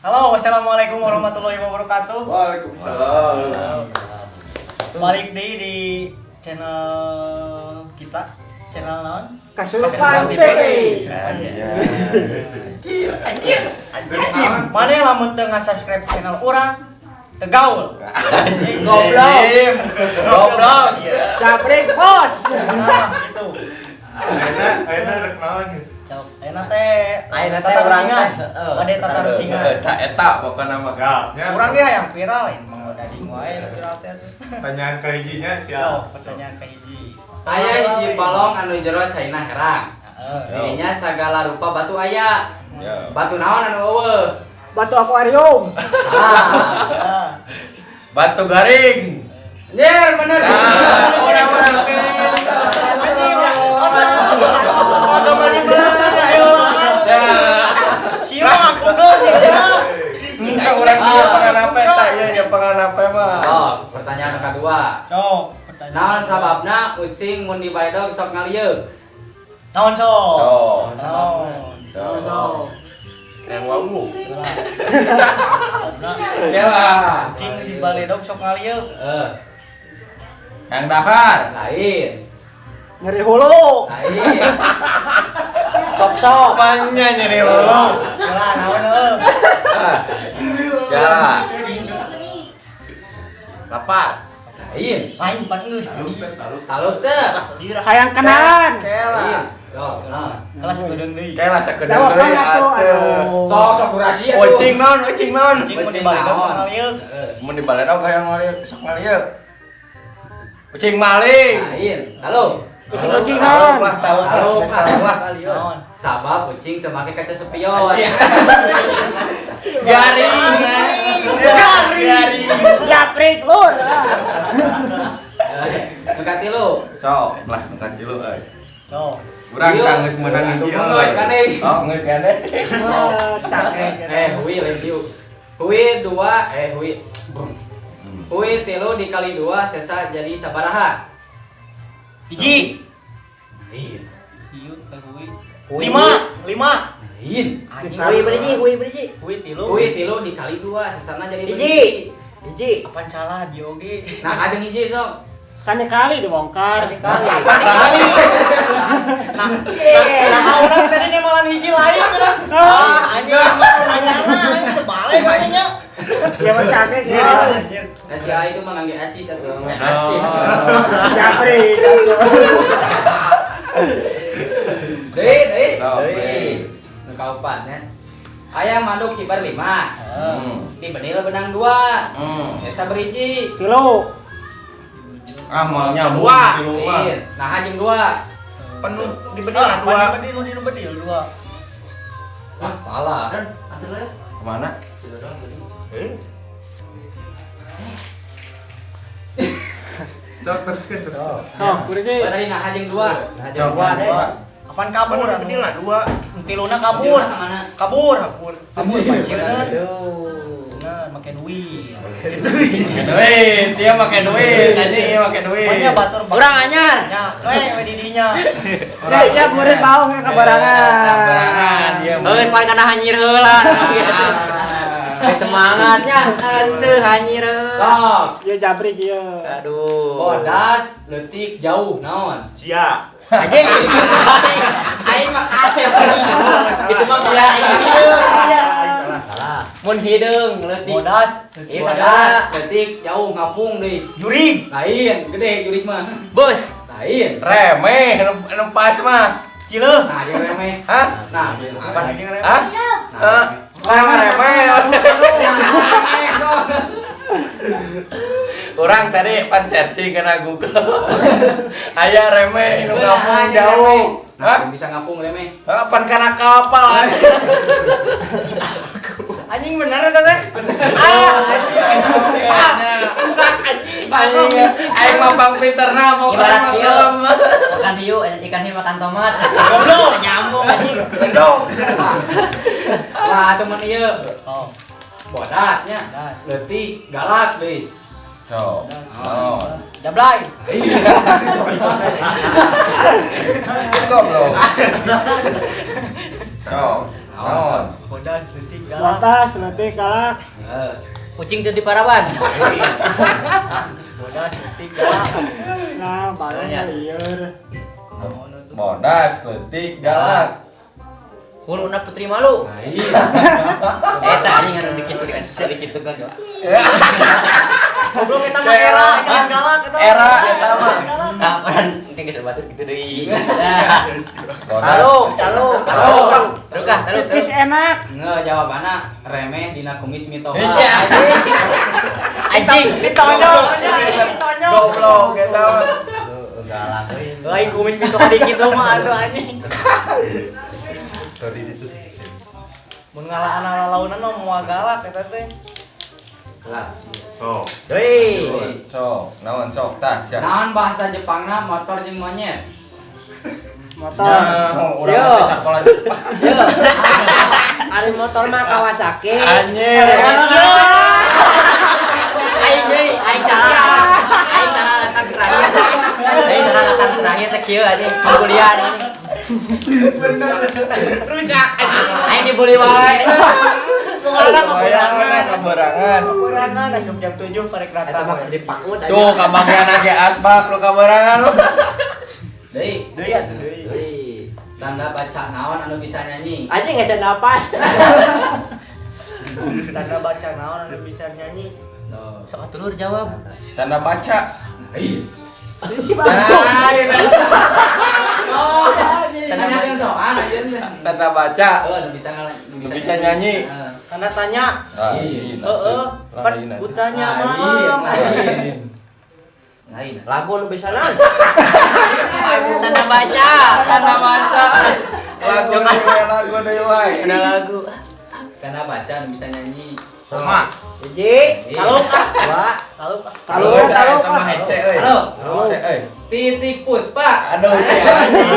Halo, wassalamualaikum warahmatullahi wabarakatuh. Waalaikumsalam. Balik di channel kita, channel naon? Kasusan TV. TV. Anjir. Mana yang lamun teu subscribe channel urang? Tegaul. Goblok. Goblok. Caprik bos. Nah, gitu. Ayeuna rek naon? Cok, enak teh. Ayeuna teh Tata urang rusingan. teh. Ade tata rusingan. Eta pokona mah. Urang ge hayang viral, emang udah di wae viral teh. Pertanyaan ke hijinya Yo, siapa? pertanyaan ke hiji. Aya hiji balong anu jero caina herang. Heeh. Dirinya sagala rupa batu aya. Ya. Batu naon anu eueuh? Batu akuarium. Ah. Batu garing. Nyer bener. Orang-orang Foto mani beulana ayo. Siro aku geus ya. Cinta orang dia penganapa eta ya penganapa mah. Oh, pertanyaan kedua. Cok, Naon sababna ucing mun di baledog sok ngalieug? Naon cok? Cok. Naon? Keren wawu. Nah, Ya lah. kucing di baledog sok ngalieug. Yang dahar. Lain. Nyeri hulu. Lain. Sok-sok. Apanya nyeri hulu? Lah, naon heuh? Ya. Lapar. Lain. Lain pan geus. Talut teu. Hayang kenalan. Lain. Yo, Nah, kelas gedeung deui. Kayak lah sekedar Jawab deui mana tuh? atuh. sok durasi atuh. Ucing naon? Ucing naon? Kucing mun di baledog sok ngalieug. Mun di baledog hayang ngalieu sok ngalieu. Ucing maling. Lain. Halo. Ucing naon? Halo, Pak. Naon? Sabab kucing teu make kaca spion. Garing. Garing. Japrik lur. Mengkati lu. Sok, lah makan dulu euy. Cok. Urang Ieu. kang geus meunang Itu hiji. mah geus kaneng. Oh, geus kaneng. Caprik. Hui lain diu. Hui 2 hui. Hui 3 dikali 2 sesa jadi sabaraha? Hiji. Lain. Ieu kahui. Hui. 5. Lain. Anjing. Hui beriji. Hui 3. Hui 3 dikali 2 sesana jadi Hiji. Hiji. Apaan salah di oge? Nah, kajeng hiji sok. Kali dibongkar. Nah, orang tadi nih malah hiji lain kan. Anjing nanya anjing terbalik anjingnya. Ya mah caprik ya. Nah, si A itu mah ngangge acis atuh. Japrik. Deui. Deui. Nu kaopat nya. Aya manduk hibar 5. Di benil benang 2. Esa beriji. Kilo. Ah, mau nyambung Dua. di rumah. Lain. Nah, hajing 2. Penuh di Ah, benar dua. Di bedil dua. Wah, salah. Kemana? Sok teruskan terus. Oh, beriji. Tadi nah hajing 2. Coba deh. Apaan kabur? Bedil lah 2. Tiluna kabur. Mana? Kabur. Kabur pasieun. Aduh. Bener, make duit. Duit, dia pakai duit, anjing dia pakai duit. Pokoknya batur. Urang anyar. Ya, we di dinya. Ya murid baung ya kabarangan. Kabarangan dia. Euy, pan kana hanyir heula. Semangatnya atuh hanyir. Sok. Ya japrik ya. Aduh. Bodas, leutik jauh naon? Sia. Anjing. Aing mah kasep. Itu mah Ya, iya. salah. Mun hideung leutik. Bodas. Iya, Bodas, leutik jauh ngapung deui. Jurig. Lain, gede jurik mah. Bos. Lain. Remeh, nu pas mah. Cileuh. Nah, dia remeh. Hah? Nah, Apa lagi ngerem? Hah? Nah, Remeh. remeh kok. Orang tadi pan searching kena Google. Aya remeh nu ngapung Nah, jauh. Hah? bisa ngapung remeh. Pan kana kapal. Anjing bener eta teh. Rusak anjing. Aing mah Bang Peterna mau Ibarat kieu. film. Makan hiu, ikan hiu makan tomat. Goblok. Nyambung anjing. Wah, temen ieu. Oh. Bodasnya. Bodas. Leutik galak deui. Cok. Oh. Jablay. Goblok. Cok. Naon? Bodas detik Batas leutik galak. Kucing teu di parawan. Bodas leutik galak. Nah, bareng lieur. Bodas, leutik, galak. Huluna putri malu. Nah, iya. Eta anjing anu dikit kan. Goblok eta mah era, jangan galak eta. Era eta mah. Kapan engke geus batur kitu deui. Bodas. Calo. Rukah, terus. Pipis enak. Nge jawabanna remeh dina kumis mitoha. Anjing. Ditonyol. Goblok eta mah. Galak euy. Lain kumis pintu dikit dong mah atuh anjing. Mun ngalaan launan mah moal galak eta teh. Lah. Sok. Deui. Sok, naon sok tah sia. Naon bahasa Jepangna motor jeung monyet? Motor. Urang teh sakola Jepang. Ari motor mah Kawasaki. Anjir. Aing cara datang terakhir. Aing cara datang terakhir teh kieu anjing, kuliah ini. Rusak anjing. Aing dibully wae. Wayang mana kaberangan. Kurangan asup jam 7 karek datang. Eta mah dipakud aja. Tuh kabagian ge asbak lu kaberangan lu. Deui, Deui atuh deui. tanda baca naon anu bisa nyanyi? Anjing geus napas. Tanda baca naon anu bisa nyanyi. Tuh. Sok atuh jawab. Tanda baca. Si Nah, ini. Tanya jeung soal aja. Tanda baca. Anu Bisa nyanyi. tanda tanya. Lain. Heeh. Kan Lain. kutanya Lain, malam. lain. Lain. Lagu nu bisa naon? Tanda baca. Tanda baca. Lagu deui wae. Ada lagu. Karena baca anu bisa nyanyi. Sama. Hiji, taluk ah. Dua, taluk ah. Taluk, Halo, taluk. sama hese euy. Halo. Hese euy. Titik Puspa. Aduh, anjing.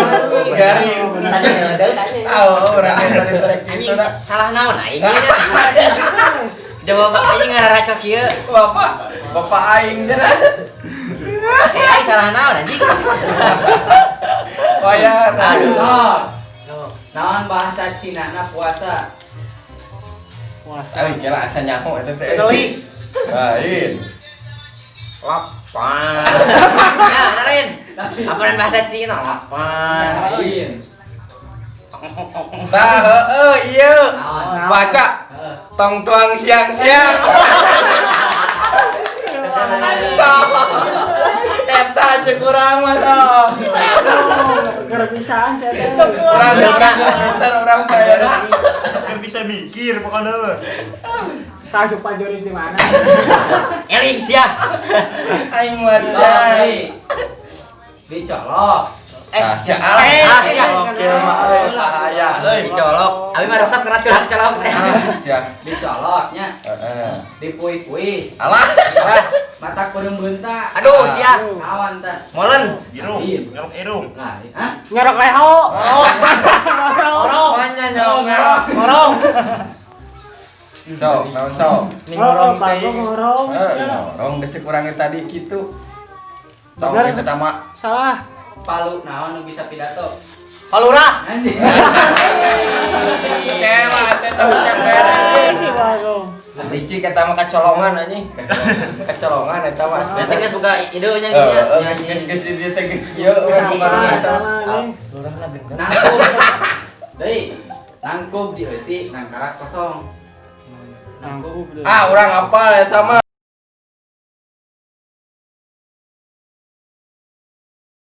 Garing. Tadi ada tanya. Urang tadi trek Anjing kitu dah. salah naon aing nya. Jawab anjing ngaracok kieu. Bapak aing teh dah. Aing salah naon anjing. Wayang. Aduh. Naon bahasa Cina na puasa? Puasa. Aing kira asa nyaho eta teh. Kenali. Lain. Lapan. Nah, lain. Apaan bahasa Cina? Lapan. Lain. Tah heueuh ieu. Naon? Bahasa Heeh. tong tuang siang-siang. Eta ceuk urang mah toh. Gara pisaan saya teh. Urang pinter urang teh. Kan bisa mikir pokoknya. Tahu supa jori di mana? Eling sia. Aing mah Oh, can. hei. Dicolok. Sia sia. Oke mah euy. Aya euy. Dicolok. Abi mah resep kena curhat-colok. Sia. Dicoloknya. Heeh. Dipui-pui. Alah. Mata kurung beunta. Aduh sia. Naon teh? Molen. Irung, ngerok irung. Lain. Hah? Nyorok leho. Ngorong. Mana nyolong. Ngorong. Sok, naon sok. Ning ngorong teh. ngorong. Orang decek urang tadi kitu. Tong Bener. geus eta mah. Salah. Palu naon nu bisa pidato? Palura. Anjing. Kela teh teh bukan beres. Si bago. Licik eta mah kacolongan anjing. Kacolongan eta mah. Nanti geus buka idenya gitu ya. Geus di dieu teh geus ieu urang Sama eta. nih. Lurah lah gendeng. Nangkub. Deui. Nangkub dieusi nangkara kosong. Nangkub deh. Ah, urang apal eta mah.